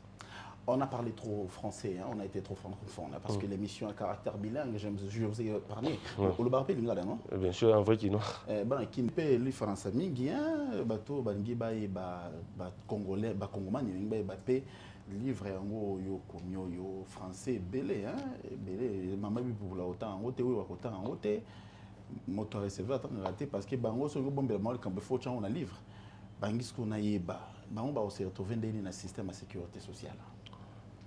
On a parlé trop français, on a été trop francophone, parce que l'émission à caractère bilingue, je vous ai parlé. Vous le parlez lingala, non? Bien sûr, en vrai qui non. Qui ne peut le français mingi, bateau bangi ba congolais, ba congomani mingi ba pe livre yango yo komyo yo français belé, belé mama bi pour la autant en haute oui autant en haute moto receveur attend raté parce que bango so yo bombe mal quand faut on a livre bangi ce qu'on a yeba bango ba se retrouver dans le système de sécurité sociale.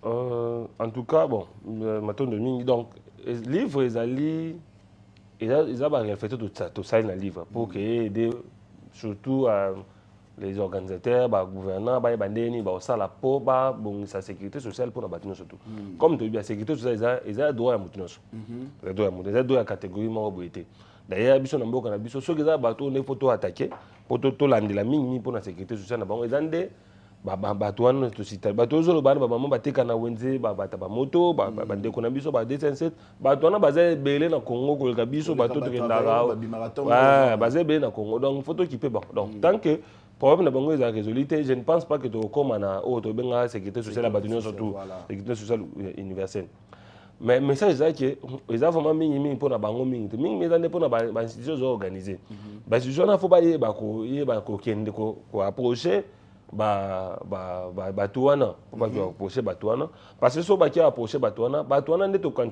En tout cas, bon, donc, les livres, ils ont reflété tout ça dans le livre pour aider surtout les organisateurs, les gouvernants, les bandits, ça la peau, la sécurité sociale pour la bâtiment surtout. Comme tu dis, la sécurité sociale, ils ont droit à mouton. Ils ont droit à catégorie mobilité. D'ailleurs, ils ont droit à mouton. Ceux qui ont bateau, il faut attaquer, pour tout l'année la mine pour la sécurité sociale. Ils ont des bateau to sita bateau zolo bana bama bateka na wenze bata ba moto bande kona biso ba 257 bato na baza belé na Congo ko ka biso bato to kendara ouais baza belé na Congo donc faut occuper bon donc tant que problème na bango est résolu je ne pense pas que to comme na auto benga sécurité sociale la bâtiment surtout sécurité sociale universelle mais message ça que ils ont vraiment mingi pour na bango mingi mais dans pour na ba institution organisée ba institution na faut ba ko kende ko approcher Batouana, pourquoi tu as approché Batouana? Parce que si tu as approché Batouana, Batouana n'est pas comme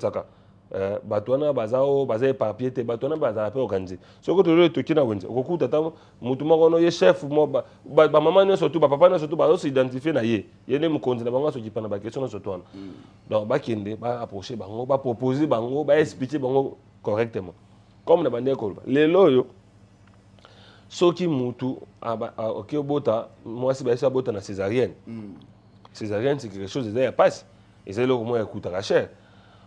Batouana, Bazao, Bazé, papier, Batouana, Bazar, organisé. Ce que tu veux, tu as dit, au coup de temps, mon chef, maman, surtout, papa, surtout, va s'identifier. Il y a des gens qui ont des questions sur toi. Donc, Bakinde va approcher Bango, va proposer Bango, va expliquer Bango correctement. Comme la bande les loyaux. Ce qui moutou, ok, bota, moi c'est ça bota na césarienne. Césarienne c'est quelque chose de passe. Et c'est là où moi coûte cher.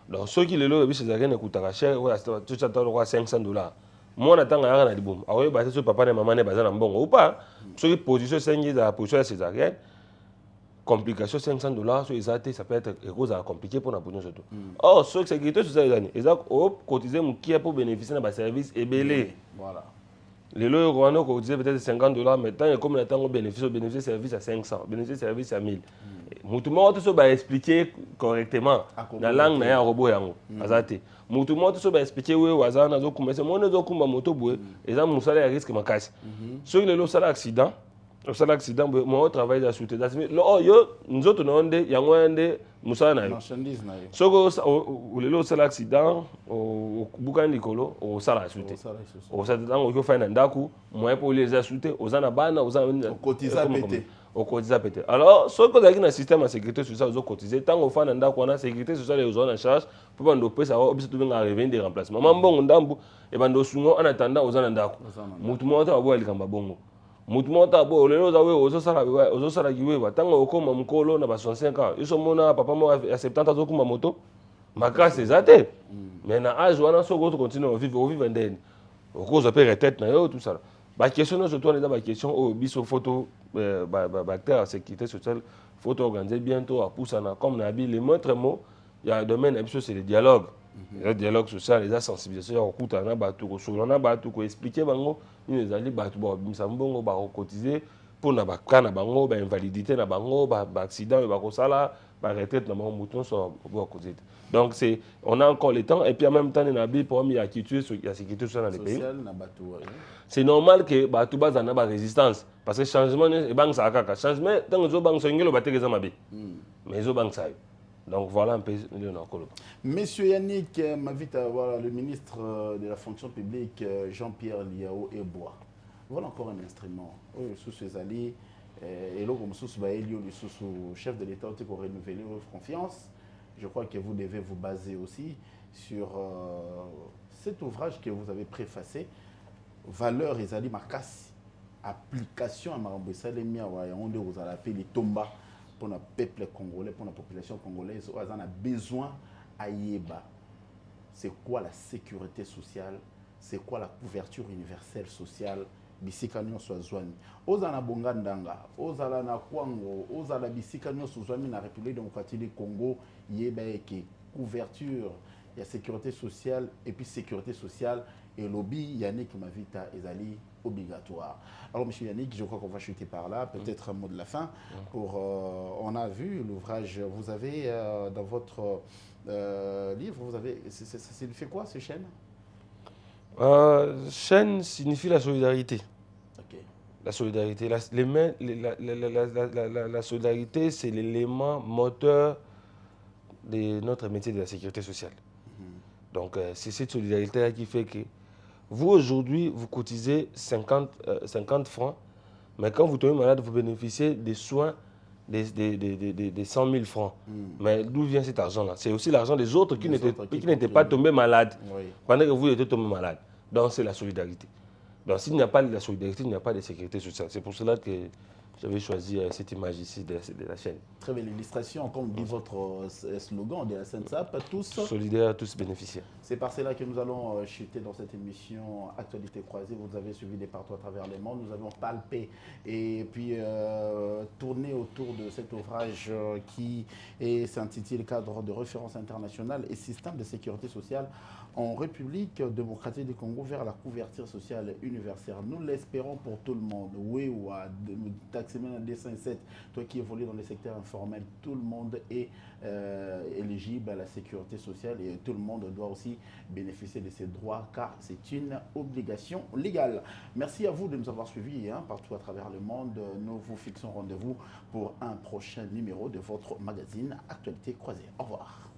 Donc ceux qui le lot césarienne coûte cher, tout ça doit $500. Moi n'attends rien à dire. Ah oui, bah c'est ce papa et maman ne bazar en bon ou pas. Ceux qui position 5 à la position césarienne. Complication $500, ça peut être compliqué pour la position surtout. Or, ceux qui sont sécurité sociale, ils ont cotisé pour bénéficier d'un service et belé. Voilà. Les lois ont cotisé peut-être $50, maintenant, comme on attend bénéficier service à 500, bénéficier service à 1000. Tout le monde va expliquer correctement la langue na robot yango azate. Tout le monde va expliquer où wazana zo kumese mo zo kumba moto boue et ça musala risque makasi. Ceux qui le sala accident, au sala accident moi travail à souté. Lo yo nous autres onde yango ende musala na yo. Marchandise na yo. Soko le sala accident au bukani kolo au sala souté. Au sala tango ko fa na ndaku moi pour les assuter aux ana bana aux ana cotiser pété. Au cotiser pété. Alors ce que dans le système de sécurité sociale aux cotiser tant au fa na ndaku na sécurité sociale aux en charge pour bando pesa au biso tout arriver des remplacements. Mambo ndambu e bando sungo en attendant aux ana ndaku. Mutu moto abo alikamba bongo. Mutu moto abo lelo zawe ozo sala kiwe tango okoma mukolo na ba 65 ans. Iso mona papa mo à 70 ans okuma moto. Makasi ezate. Mais na âge wana soko continue vivre ndeni. Au cause de retraite na yo tout ça. La question surtout on est dans la question au biso photo bactère sécurité sociale photo organiser bientôt à poussana comme na bi les montre mot il y a un domaine c'est le dialogue. Le dialogue social les sensibilisation au kutana batu ko solana batu ko expliquer bango ni les ali batu ba bisambongo ba cotiser pour na bakana bango ba invalidité na bango ba accident ba ko sala ba retraite na bango mouton so ba cotiser. Donc on a encore le temps et puis en même temps on a bien pour la sécurité sociale dans les pays. C'est normal que batu baza na ba résistance parce que changement et banque ça kaka changement tant zo banque songelo ba tegeza mabe. Mais zo banque ça. Donc voilà un peu le Nakolo. Monsieur Yannick m'invite à voir le ministre de la fonction publique Jean-Pierre Liao Ebois. Voilà encore un instrument. Sous ces alliés et là comme sous le chef de l'État pour renouveler votre confiance. Je crois que vous devez vous baser aussi sur cet ouvrage que vous avez préfacé, Valeurs et Zali Makassi, application à Marambou Salemia, on vous a appelé les Tomba pour le peuple congolais, pour la population congolaise, on a besoin à Yeba. C'est quoi la sécurité sociale? C'est quoi la couverture universelle sociale? Bisika nyonso azwami ozana bongandanga ozala na kwango ozala bisika nyonso azwami na République démocratique du Congo yeba eke couverture ya sécurité sociale et puis sécurité sociale et lobby Yannick Mavita ezali obligatoire. Alors monsieur Yannick, je crois qu'on va chuter par là, peut-être un mot de la fin pour on a vu l'ouvrage vous avez dans votre livre vous avez c'est fait quoi ces chaînes? Chaîne signifie la solidarité. Okay. La solidarité. La solidarité, c'est l'élément moteur de notre métier de la sécurité sociale. Donc, c'est cette solidarité qui fait que vous, aujourd'hui, vous cotisez 50 francs, mais quand vous tombez malade, vous bénéficiez des soins des 100 000 francs. Mais d'où vient cet argent-là? C'est aussi l'argent des autres qui n'étaient pas tombés malades pendant que vous étiez tombés malades. Donc c'est la solidarité. Donc s'il n'y a pas de la solidarité, il n'y a pas de sécurité sociale. C'est pour cela que j'avais choisi cette image ici de la chaîne. Très belle illustration, comme dit votre slogan de la SENSAP, tous solidaires, tous bénéficiaires. C'est par cela que nous allons chuter dans cette émission Actualité croisée. Vous avez suivi des partout à travers le monde. Nous avons palpé et puis tourné autour de cet ouvrage qui s'intitule Cadre de référence internationale et système de sécurité sociale en République démocratique du Congo vers la couverture sociale universelle. Nous l'espérons pour tout le monde. Oui, ou à Taximène 207, toi qui évolues dans le secteur informel, tout le monde est éligible à la sécurité sociale et tout le monde doit aussi bénéficier de ses droits car c'est une obligation légale. Merci à vous de nous avoir suivis partout à travers le monde. Nous vous fixons rendez-vous pour un prochain numéro de votre magazine Actualité croisée. Au revoir.